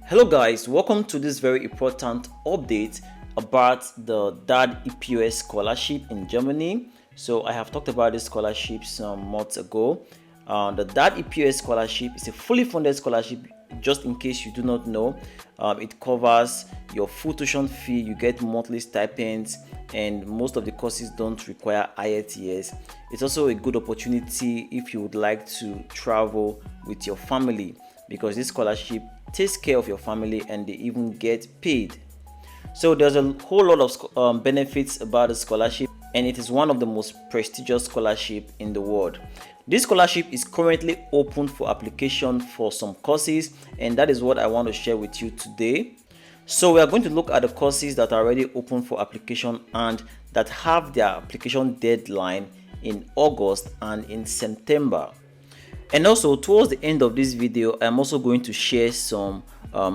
Hello guys, welcome to this very important update about the Daad Epos scholarship in Germany. So I have talked about this scholarship some months ago. The Daad Epos scholarship is a fully funded scholarship. Just in case you do not know, it covers your full tuition fee, you get monthly stipends, and most of the courses don't require IELTS. It's also a good opportunity if you would like to travel with your family, because this scholarship takes care of your family and they even get paid. So there's a whole lot of benefits about the scholarship, and it is one of the most prestigious scholarships in the world. This scholarship is currently open for application for some courses, and that is what I want to share with you today. So we are going to look at the courses that are already open for application and that have their application deadline in August and in September. And also, towards the end of this video, I'm also going to share some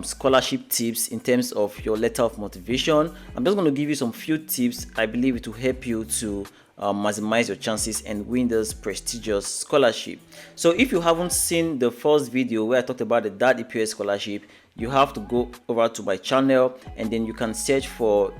scholarship tips in terms of your letter of motivation. I'm just going to give you some few tips. I believe it will help you to maximize your chances and win this prestigious scholarship. So if you haven't seen the first video where I talked about the Daad Epos scholarship, you have to go over to my channel and then you can search for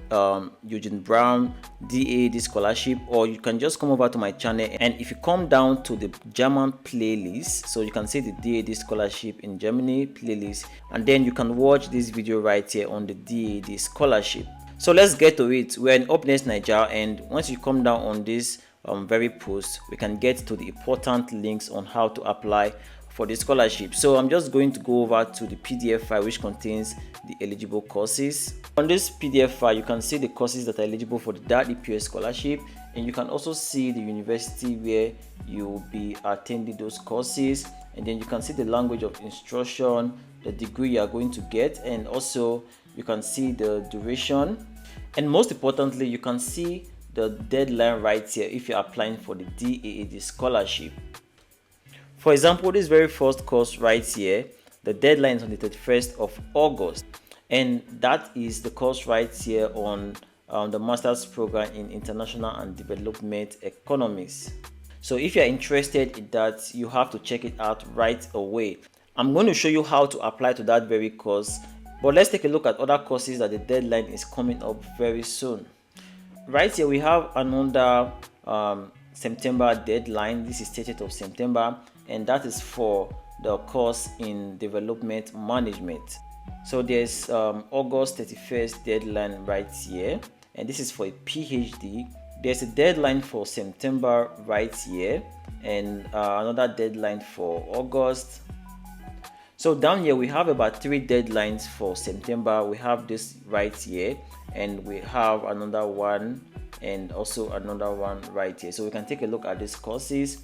Eugene Brown DAAD scholarship, or you can just come over to my channel, and if you come down to the German playlist, so you can see the DAAD scholarship in Germany playlist, and then you can watch this video right here on the DAAD scholarship. So let's get to it. We're in Openness Nigeria, and once you come down on this very post, we can get to the important links on how to apply for the scholarship. So I'm just going to go over to the PDF file which contains the eligible courses. On this PDF file, you can see the courses that are eligible for the Daad Epos scholarship, and you can also see the university where you will be attending those courses, and then you can see the language of instruction, the degree you are going to get, and also you can see the duration, and most importantly, you can see the deadline right here if you're applying for the DAAD scholarship. For example, this very first course right here, the deadline is on the 31st of August, and that is the course right here on the master's program in international and development economics. So if you're interested in that, you have to check it out right away. I'm going to show you how to apply to that very course, but let's take a look at other courses that the deadline is coming up very soon. Right here we have another September deadline. This is 30th of September, and that is for the course in development management. So there's August 31st deadline right here, and this is for a PhD. There's a deadline for September right here, and another deadline for August. So down here we have about 3 deadlines for September. We have this right here, and we have another one, and also another one right here. So we can take a look at these courses.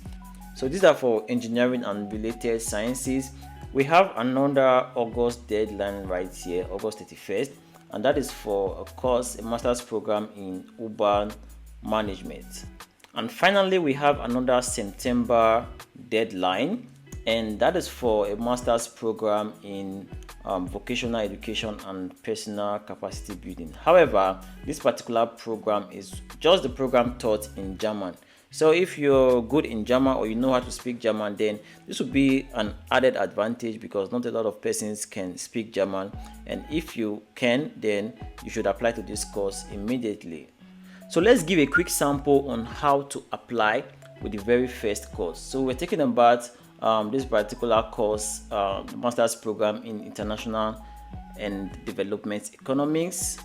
So these are for engineering and related sciences. We have another August deadline right here, August 31st, and that is for a course, a master's program in urban management. And finally, we have another September deadline, and that is for a master's program in vocational education and personal capacity building. However, this particular program is just the program taught in German. So if you're good in German or you know how to speak German, then this would be an added advantage, because not a lot of persons can speak German, and if you can, then you should apply to this course immediately. So let's give a quick sample on how to apply with the very first course. So we're talking about this particular course, master's program in international and development economics.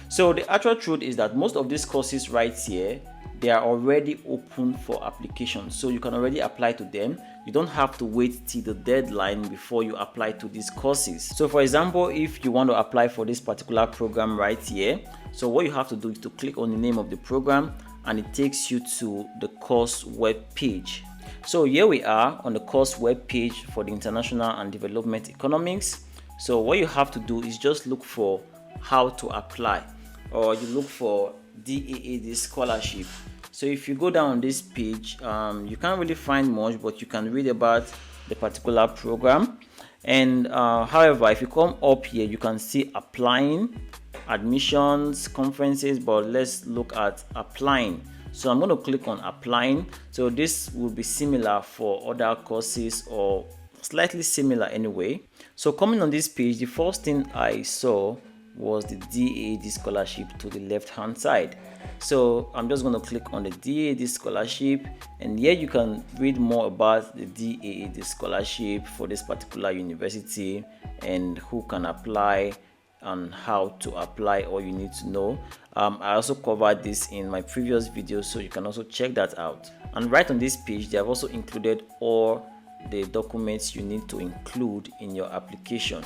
So the actual truth is that most of these courses right here, they are already open for application, so you can already apply to them. You don't have to wait till the deadline before you apply to these courses. So for example, if you want to apply for this particular program right here, so what you have to do is to click on the name of the program, and it takes you to the course web page. So here we are on the course web page for the international and development economics. So what you have to do is just look for how to apply, or you look for DAAD scholarship. So if you go down this page, you can't really find much, but you can read about the particular program. And however, if you come up here, you can see applying, admissions, conferences, but let's look at applying. So I'm going to click on applying. So this will be similar for other courses, or slightly similar anyway. So coming on this page, the first thing I saw was the DAAD scholarship to the left hand side. So I'm just going to click on the DAAD scholarship, and here you can read more about the DAAD scholarship for this particular university and who can apply and how to apply. All you need to know. I also covered this in my previous video, so you can also check that out. And right on this page, they have also included all the documents you need to include in your application.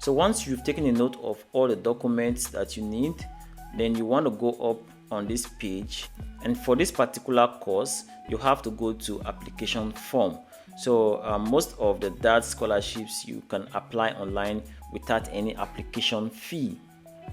So once you've taken a note of all the documents that you need, then you want to go up on this page, and for this particular course you have to go to application form. So most of the Daad scholarships you can apply online without any application fee.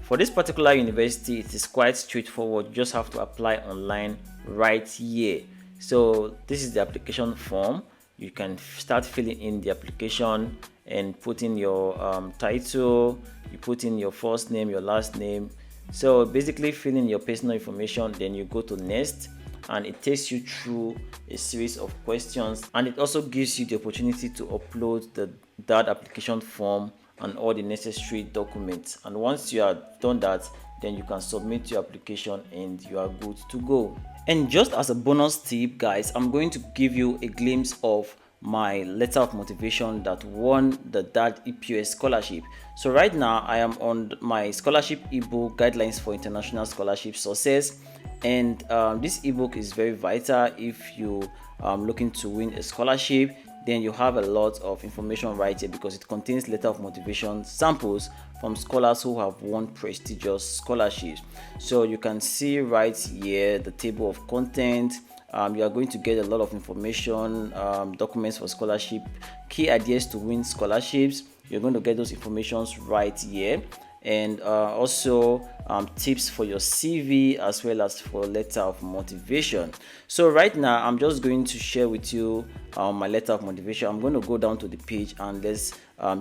For this particular university, it is quite straightforward. You just have to apply online right here. So this is the application form. You can start filling in the application and put in your title. You put in your first name, your last name. So basically fill in your personal information, then you go to next, and it takes you through a series of questions, and it also gives you the opportunity to upload the Daad application form and all the necessary documents. And once you have done that, then you can submit your application and you are good to go. And just as a bonus tip, guys, I'm going to give you a glimpse of my letter of motivation that won the Daad Epos scholarship. So right now I am on my scholarship ebook, Guidelines for International Scholarship Success, and this ebook is very vital if you are looking to win a scholarship. Then you have a lot of information right here because it contains letter of motivation samples from scholars who have won prestigious scholarships. So you can see right here the table of content. You are going to get a lot of information, documents for scholarship, key ideas to win scholarships. You're going to get those informations right here, and also tips for your CV as well as for letter of motivation. So right now I'm just going to share with you my letter of motivation. I'm going to go down to the page and let's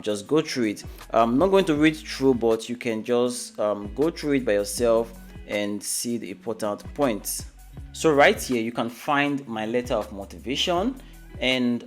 just go through it. I'm not going to read through, but you can just go through it by yourself and see the important points. So right here you can find my letter of motivation, and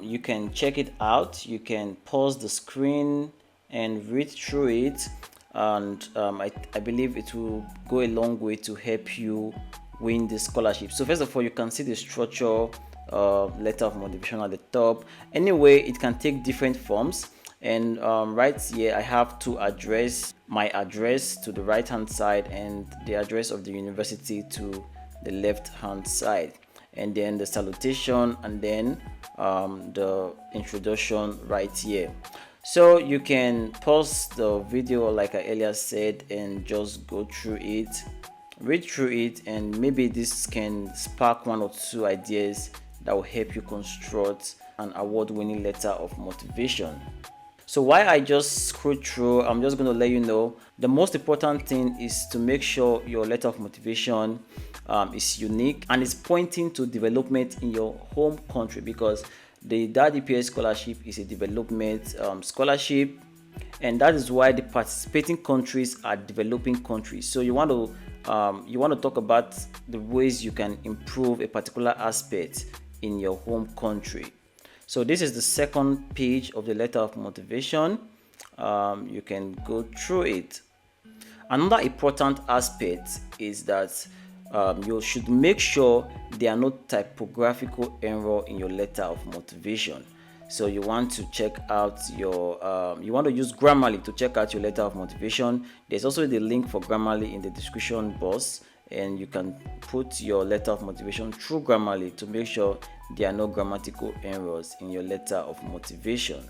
you can check it out. You can pause the screen and read through it, and I believe it will go a long way to help you win the scholarship. So first of all, you can see the structure letter of motivation at the top. Anyway, it can take different forms, and right here I have to address my address to the right hand side and the address of the university to the left hand side, and then the salutation, and then the introduction right here. So you can pause the video like I earlier said and just go through it, read through it, and maybe this can spark one or two ideas that will help you construct an award-winning letter of motivation. So while I just scroll through, I'm just going to let you know the most important thing is to make sure your letter of motivation is unique and is pointing to development in your home country, because the Daad Epos scholarship is a development scholarship, and that is why the participating countries are developing countries. So you want to talk about the ways you can improve a particular aspect in your home country. So this is the second page of the letter of motivation. You can go through it. Another important aspect is that you should make sure there are no typographical error in your letter of motivation. So you want to check out your you want to use Grammarly to check out your letter of motivation. There's also the link for Grammarly in the description box, and you can put your letter of motivation through Grammarly to make sure there are no grammatical errors in your letter of motivation.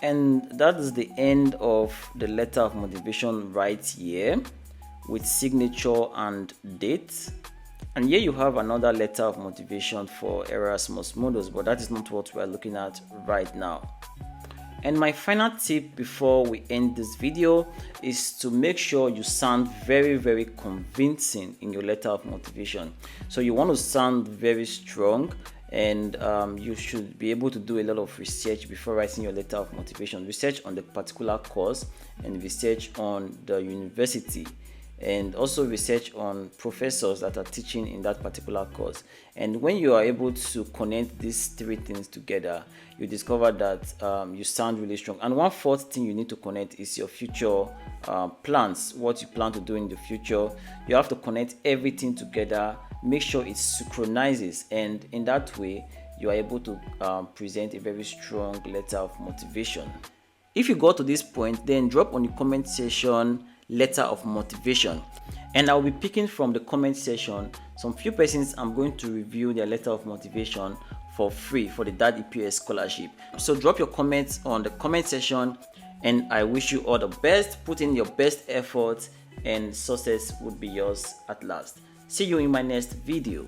And that is the end of the letter of motivation right here, with signature and date. And here you have another letter of motivation for Erasmus Mundus, but that is not what we are looking at right now. And my final tip before we end this video is to make sure you sound very convincing in your letter of motivation. So you want to sound very strong, and you should be able to do a lot of research before writing your letter of motivation. Research on the particular course and research on the university. and also research on professors that are teaching in that particular course. And when you are able to connect these three things together, you discover that you sound really strong. And one fourth thing you need to connect is your future plans, what you plan to do in the future. You have to connect everything together, make sure it synchronizes, and in that way you are able to present a very strong letter of motivation. If you got to this point, then drop on the comment section letter of motivation, and I'll be picking from the comment section some few persons I'm going to review their letter of motivation for free for the Daad Epos scholarship. So drop your comments on the comment section, and I wish you all the best. Put in your best effort and success would be yours at last. See you in my next video.